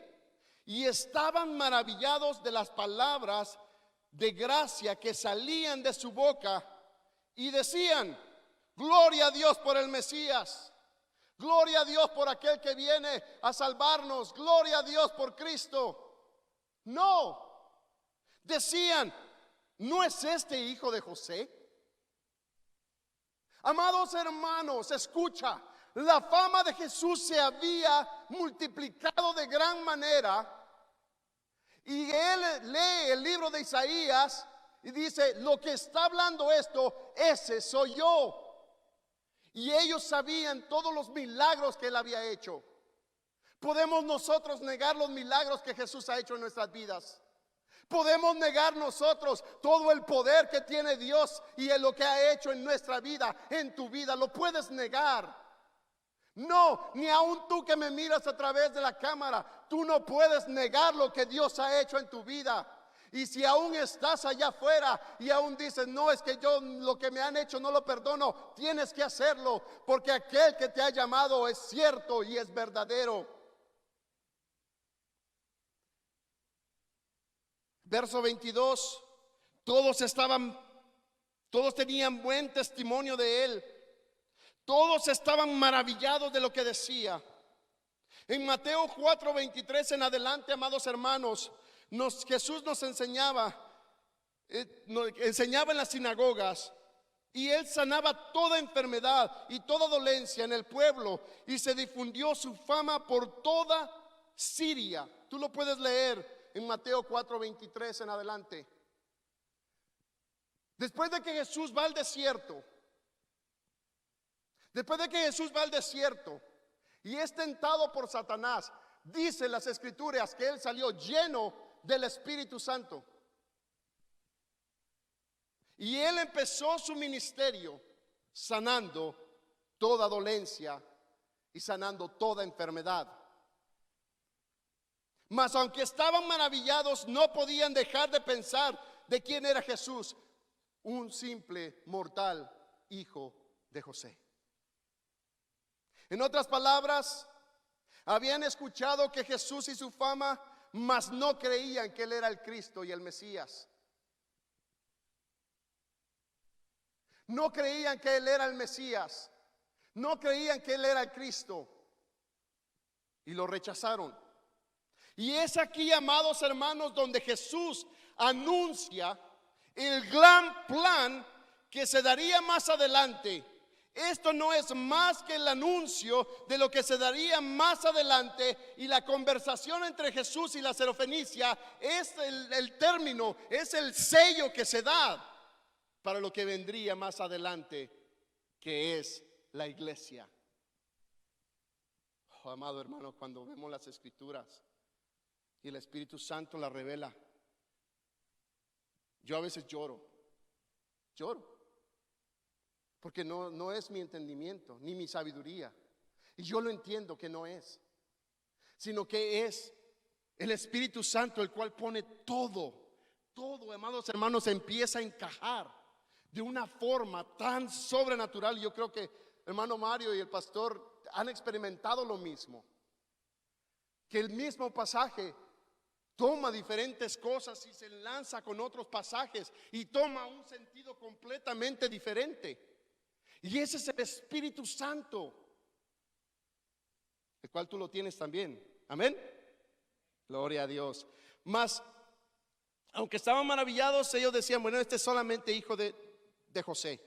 Y estaban maravillados de las palabras de gracia que salían de su boca. Y decían: gloria a Dios por el Mesías. Gloria a Dios por aquel que viene a salvarnos. Gloria a Dios por Cristo. No, decían: ¿no es este hijo de José? Amados hermanos, escucha, la fama de Jesús se había multiplicado de gran manera. Y él lee el libro de Isaías y dice: lo que está hablando esto, ese soy yo. Y ellos sabían todos los milagros que él había hecho. ¿Podemos nosotros negar los milagros que Jesús ha hecho en nuestras vidas? ¿Podemos negar nosotros todo el poder que tiene Dios y en lo que ha hecho en nuestra vida, en tu vida? ¿Lo puedes negar? No, ni aun tú que me miras a través de la cámara, tú no puedes negar lo que Dios ha hecho en tu vida. Y si aún estás allá afuera y aún dices: no, es que yo lo que me han hecho no lo perdono, tienes que hacerlo, porque aquel que te ha llamado es cierto y es verdadero. Verso 22, todos tenían buen testimonio de él. Todos estaban maravillados de lo que decía. En Mateo 4:23 en adelante, amados hermanos, Jesús nos enseñaba en las sinagogas Y él sanaba toda enfermedad y toda dolencia en el pueblo, y se difundió su fama por toda Siria. Tú lo puedes leer en Mateo 4:23 en adelante. Después de que Jesús va al desierto, y es tentado por Satanás, dice las escrituras que él salió lleno del Espíritu Santo. Y él empezó su ministerio sanando toda dolencia y sanando toda enfermedad. Mas aunque estaban maravillados, no podían dejar de pensar de quién era Jesús, un simple mortal hijo de José. En otras palabras, habían escuchado que Jesús y su fama, mas no creían que él era el Cristo y el Mesías. No creían que él era el Mesías. No creían que él era el Cristo. Y lo rechazaron. Y es aquí, amados hermanos, donde Jesús anuncia el gran plan que se daría más adelante. Esto no es más que el anuncio de lo que se daría más adelante, y la conversación entre Jesús y la Sirofenicia es el término, es el sello que se da para lo que vendría más adelante, que es la iglesia. Oh, amado hermano, cuando vemos las escrituras y el Espíritu Santo la revela, yo a veces lloro, porque no es mi entendimiento ni mi sabiduría, y yo lo entiendo que no es, sino que es el Espíritu Santo el cual pone todo, amados hermanos, empieza a encajar de una forma tan sobrenatural. Yo creo que hermano Mario y el pastor han experimentado lo mismo, que el mismo pasaje toma diferentes cosas y se lanza con otros pasajes y toma un sentido completamente diferente. Y ese es el Espíritu Santo, el cual tú lo tienes también. Amén. Gloria a Dios. Mas, aunque estaban maravillados, ellos decían, bueno, este es solamente hijo de José.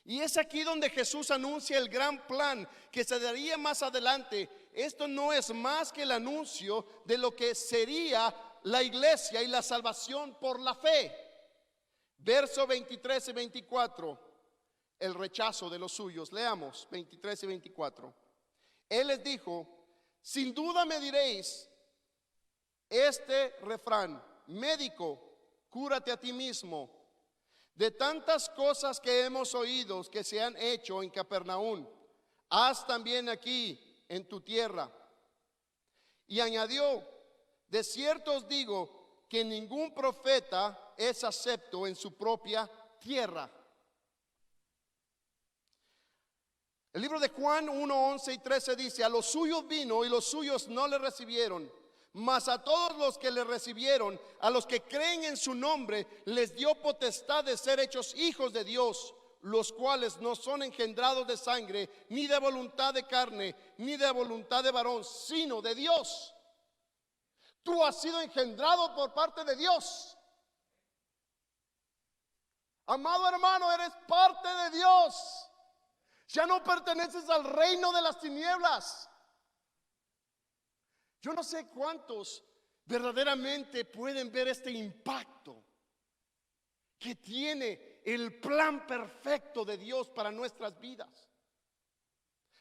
Y es aquí donde Jesús anuncia el gran plan que se daría más adelante. Esto no es más que el anuncio de lo que sería la iglesia y la salvación por la fe. Verso 23 y 24, el rechazo de los suyos. Leamos 23 y 24. Él les dijo, sin duda me diréis este refrán: médico, cúrate a ti mismo. De tantas cosas que hemos oído que se han hecho en Capernaum, haz también aquí en tu tierra. Y añadió, de cierto os digo que ningún profeta es acepto en su propia tierra. El libro de Juan 1, 11 y 13 dice, a los suyos vino y los suyos no le recibieron. Mas a todos los que le recibieron, a los que creen en su nombre, les dio potestad de ser hechos hijos de Dios, los cuales no son engendrados de sangre, ni de voluntad de carne, ni de voluntad de varón, sino de Dios. Tú has sido engendrado por parte de Dios. Amado hermano, eres parte de Dios. Ya no perteneces al reino de las tinieblas. Yo no sé cuántos verdaderamente pueden ver este impacto que tiene el plan perfecto de Dios para nuestras vidas.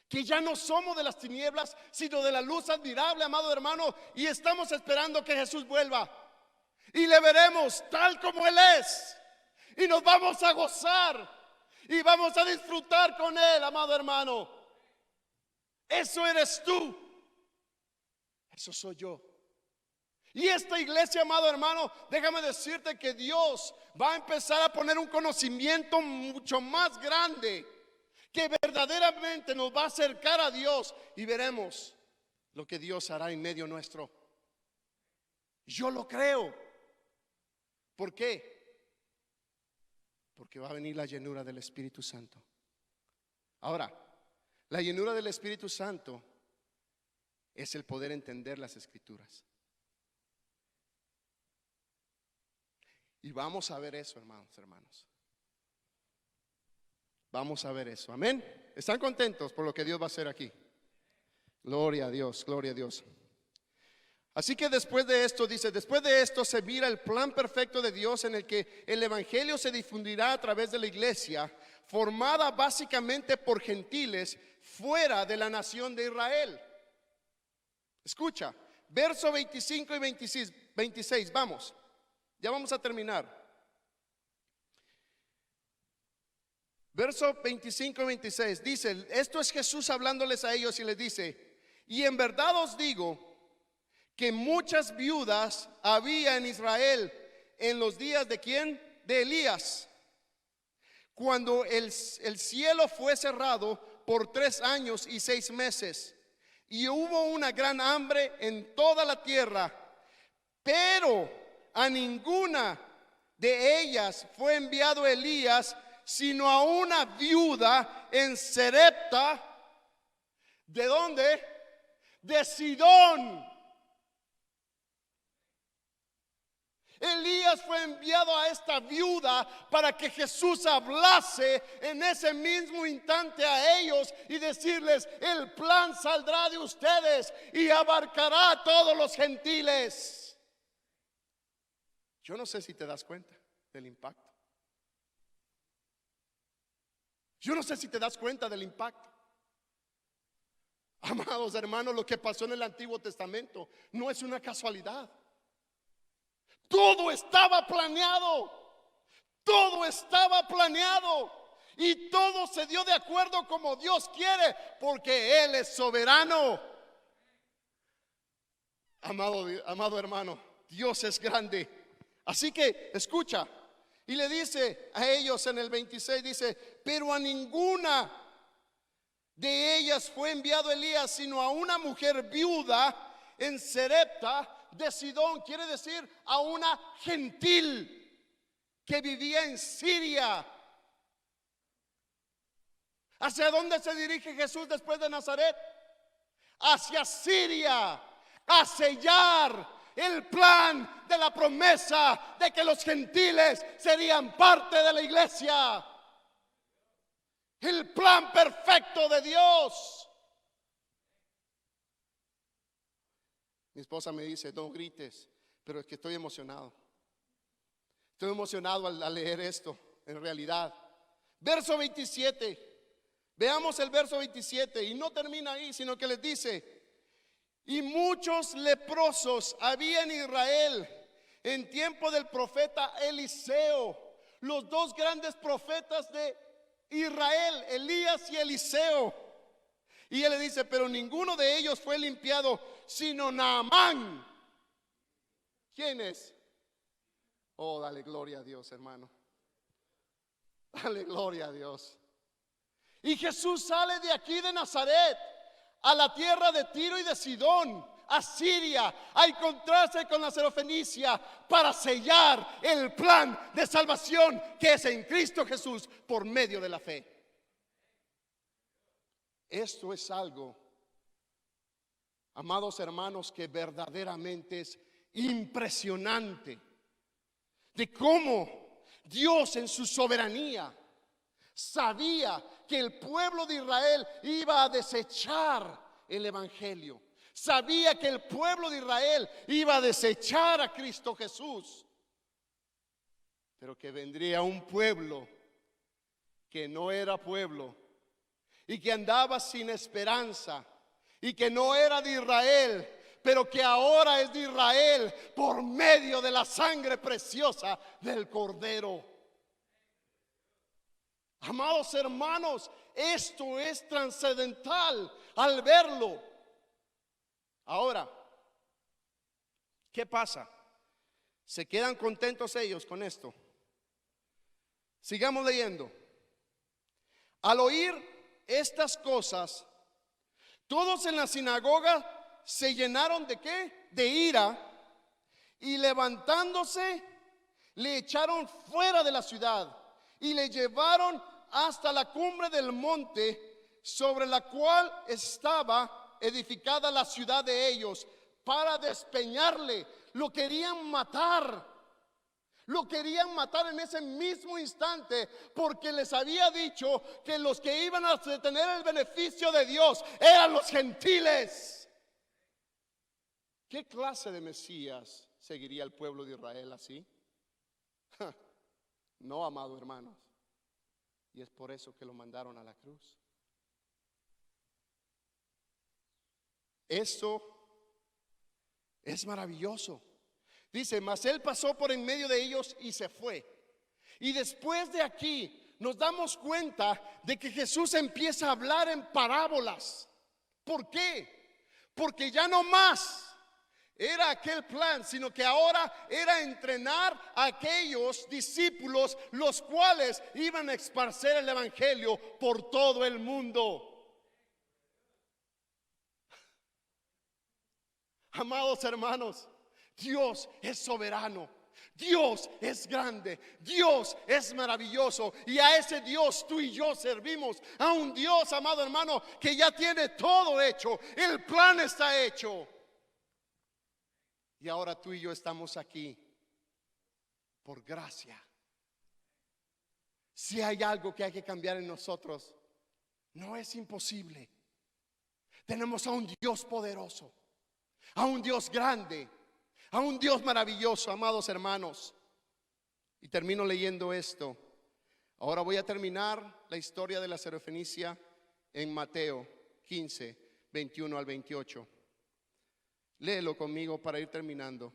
Que ya no somos de las tinieblas, sino de la luz admirable, amado hermano, y estamos esperando que Jesús vuelva y le veremos tal como Él es, y nos vamos a gozar y vamos a disfrutar con Él, amado hermano. Eso eres tú. Eso soy yo. Y esta iglesia, amado hermano, déjame decirte que Dios va a empezar a poner un conocimiento mucho más grande, que verdaderamente nos va a acercar a Dios, y veremos lo que Dios hará en medio nuestro. Yo lo creo. ¿Por qué? Porque va a venir la llenura del Espíritu Santo. Ahora, la llenura del Espíritu Santo es el poder entender las escrituras. Y vamos a ver eso, hermanos. Vamos a ver eso, amén. ¿Están contentos por lo que Dios va a hacer aquí? Gloria a Dios, gloria a Dios. Así que después de esto, dice, después de esto se mira el plan perfecto de Dios en el que el evangelio se difundirá a través de la iglesia, formada básicamente por gentiles fuera de la nación de Israel. Escucha, verso 25 y 26, vamos, ya vamos a terminar. Verso 25 y 26 dice, esto es Jesús hablándoles a ellos y les dice, y en verdad os digo que muchas viudas había en Israel en los días de ¿quién? De Elías, cuando el cielo fue cerrado por 3 años y 6 meses, y hubo una gran hambre en toda la tierra, pero a ninguna de ellas fue enviado Elías, sino a una viuda en Sarepta. ¿De dónde? De Sidón. Elías fue enviado a esta viuda para que Jesús hablase en ese mismo instante a ellos y decirles, el plan saldrá de ustedes y abarcará a todos los gentiles. Yo no sé si te das cuenta del impacto. Yo no sé si te das cuenta del impacto. Amados hermanos, lo que pasó en el Antiguo Testamento no es una casualidad. Todo estaba planeado. Todo estaba planeado. Y todo se dio de acuerdo como Dios quiere, porque Él es soberano. Amado hermano, Dios es grande. Así que escucha. Y le dice a ellos en el 26, dice, pero a ninguna de ellas fue enviado Elías, sino a una mujer viuda en Sarepta de Sidón. Quiere decir a una gentil que vivía en Siria. ¿Hacia dónde se dirige Jesús después de Nazaret? Hacia Siria, a sellar el plan de la promesa de que los gentiles serían parte de la iglesia. El plan perfecto de Dios. Mi esposa me dice, no grites, pero es que estoy emocionado. Estoy emocionado al leer esto, en realidad. Verso 27. Veamos el verso 27. Y no termina ahí, sino que les dice, y muchos leprosos había en Israel en tiempo del profeta Eliseo. Los dos grandes profetas de Israel, Elías y Eliseo. Y él le dice, pero ninguno de ellos fue limpiado, sino Naamán. ¿Quién es? Oh, dale gloria a Dios, hermano. Dale gloria a Dios. Y Jesús sale de aquí de Nazaret a la tierra de Tiro y de Sidón, a Siria, a encontrarse con la Sirofenicia para sellar el plan de salvación que es en Cristo Jesús por medio de la fe. Esto es algo, amados hermanos, que verdaderamente es impresionante, de cómo Dios en su soberanía sabía que el pueblo de Israel iba a desechar el evangelio. Sabía que el pueblo de Israel iba a desechar a Cristo Jesús, pero que vendría un pueblo que no era pueblo y que andaba sin esperanza y que no era de Israel, pero que ahora es de Israel por medio de la sangre preciosa del Cordero. Amados hermanos, esto es trascendental al verlo. Ahora, ¿qué pasa? ¿Se quedan contentos ellos con esto? Sigamos leyendo. Al oír estas cosas, todos en la sinagoga se llenaron ¿de qué? De ira, y levantándose le echaron fuera de la ciudad y le llevaron hasta la cumbre del monte sobre la cual estaba edificada la ciudad de ellos, para despeñarle. Lo querían matar, Lo querían matar en ese mismo instante porque les había dicho que los que iban a tener el beneficio de Dios eran los gentiles. ¿Qué clase de Mesías seguiría el pueblo de Israel así? No, amados hermanos. Y es por eso que lo mandaron a la cruz. Esto es maravilloso. Dice, mas él pasó por en medio de ellos y se fue. Y después de aquí nos damos cuenta de que Jesús empieza a hablar en parábolas. ¿Por qué? Porque ya no más era aquel plan, sino que ahora era entrenar a aquellos discípulos, los cuales iban a esparcer el evangelio por todo el mundo. Amados hermanos, Dios es soberano, Dios es grande, Dios es maravilloso, y a ese Dios tú y yo servimos, a un Dios, amado hermano, que ya tiene todo hecho, el plan está hecho. Y ahora tú y yo estamos aquí por gracia. Si hay algo que hay que cambiar en nosotros, no es imposible. Tenemos a un Dios poderoso, a un Dios grande, a un Dios maravilloso, amados hermanos. Y termino leyendo esto. Ahora voy a terminar la historia de la Sirofenicia en Mateo 15, 21 al 28. Léelo conmigo para ir terminando.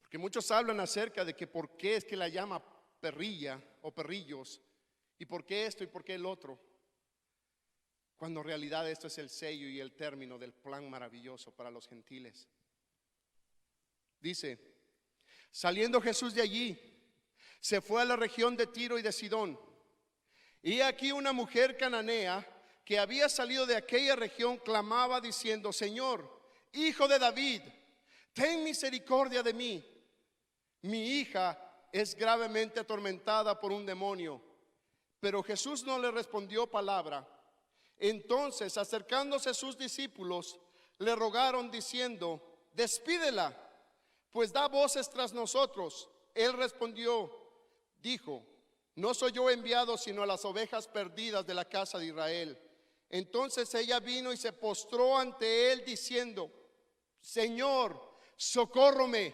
Porque muchos hablan acerca de que por qué es que la llama perrilla o perrillos, y por qué esto y por qué el otro, cuando en realidad esto es el sello y el término del plan maravilloso para los gentiles. Dice, saliendo Jesús de allí, se fue a la región de Tiro y de Sidón. Y aquí una mujer cananea que había salido de aquella región clamaba diciendo, Señor, Hijo de David, ten misericordia de mí. Mi hija es gravemente atormentada por un demonio. Pero Jesús no le respondió palabra. Entonces, acercándose sus discípulos, le rogaron diciendo, despídela, pues da voces tras nosotros. Él respondió, dijo, no soy yo enviado sino a las ovejas perdidas de la casa de Israel. Entonces ella vino y se postró ante él diciendo, Señor, socórreme.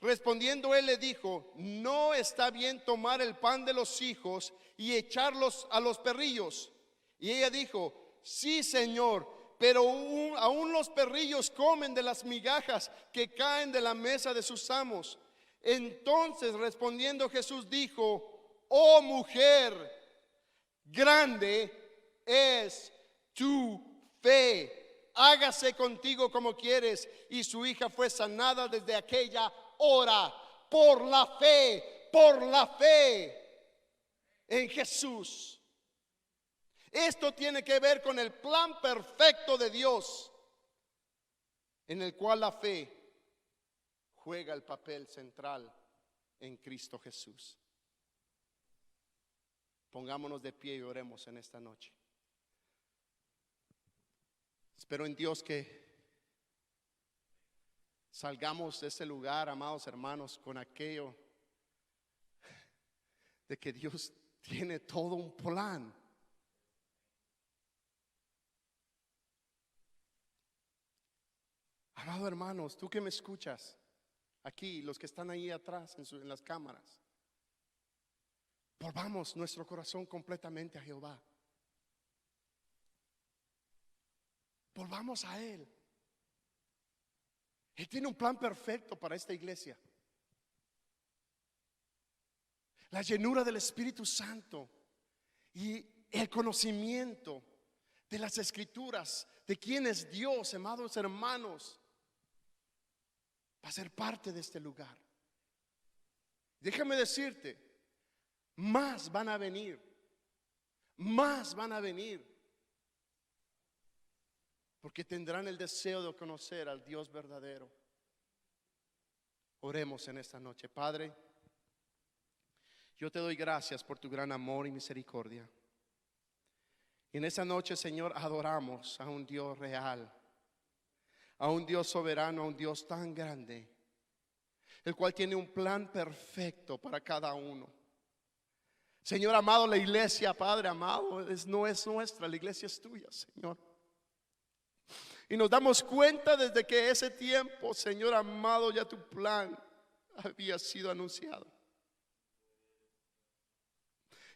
Respondiendo él le dijo, no está bien tomar el pan de los hijos y echarlos a los perrillos. Y ella dijo, sí, Señor, pero aún los perrillos comen de las migajas que caen de la mesa de sus amos. Entonces respondiendo Jesús dijo, oh mujer, grande es tu fe, hágase contigo como quieres. Y su hija fue sanada desde aquella hora por la fe en Jesús. Esto tiene que ver con el plan perfecto de Dios, en el cual la fe juega el papel central en Cristo Jesús. Pongámonos de pie y oremos en esta noche. Espero en Dios que salgamos de ese lugar, amados hermanos, con aquello de que Dios tiene todo un plan. Amados hermanos, tú que me escuchas aquí, los que están ahí atrás en las cámaras, volvamos nuestro corazón completamente a Jehová. Volvamos a Él. Él tiene un plan perfecto para esta iglesia. La llenura del Espíritu Santo y el conocimiento de las Escrituras, de quién es Dios, amados hermanos, va a ser parte de este lugar. Déjame decirte, más van a venir, porque tendrán el deseo de conocer al Dios verdadero. Oremos en esta noche. Padre, yo te doy gracias por tu gran amor y misericordia. Y en esa noche, Señor, adoramos a un Dios real, a un Dios soberano, a un Dios tan grande, el cual tiene un plan perfecto para cada uno. Señor amado, la iglesia, Padre amado, no es nuestra, la iglesia es tuya, Señor. Y nos damos cuenta desde que ese tiempo, Señor amado, ya tu plan había sido anunciado.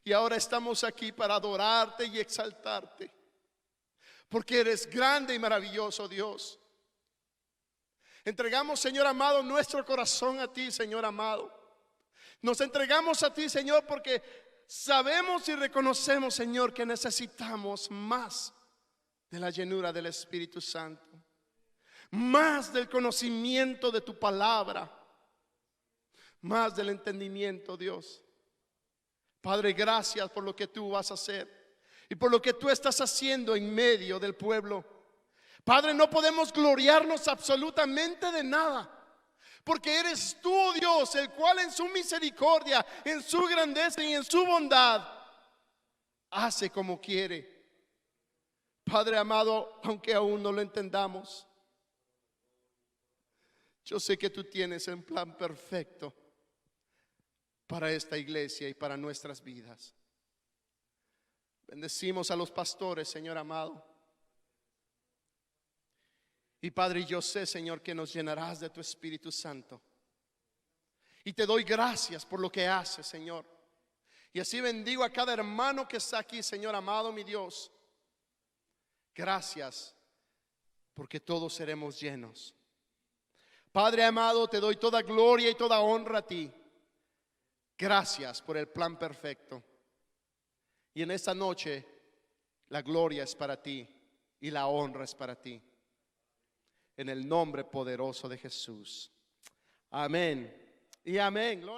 Y ahora estamos aquí para adorarte y exaltarte, porque eres grande y maravilloso, Dios. Entregamos, Señor amado, nuestro corazón a ti, Señor amado. Nos entregamos a ti, Señor, porque sabemos y reconocemos, Señor, que necesitamos más de la llenura del Espíritu Santo, más del conocimiento de tu palabra, más del entendimiento, Dios. Padre, gracias por lo que tú vas a hacer y por lo que tú estás haciendo en medio del pueblo. Padre, no podemos gloriarnos absolutamente de nada, porque eres tú, Dios, el cual en su misericordia, en su grandeza y en su bondad hace como quiere. Padre amado, aunque aún no lo entendamos, yo sé que tú tienes un plan perfecto para esta iglesia y para nuestras vidas. Bendecimos a los pastores, Señor amado. Y Padre, yo sé, Señor, que nos llenarás de tu Espíritu Santo. Y te doy gracias por lo que haces, Señor. Y así bendigo a cada hermano que está aquí, Señor amado, mi Dios. Gracias, porque todos seremos llenos. Padre amado, te doy toda gloria y toda honra a ti. Gracias por el plan perfecto. Y en esta noche la gloria es para ti y la honra es para ti. En el nombre poderoso de Jesús. Amén y amén. Gloria.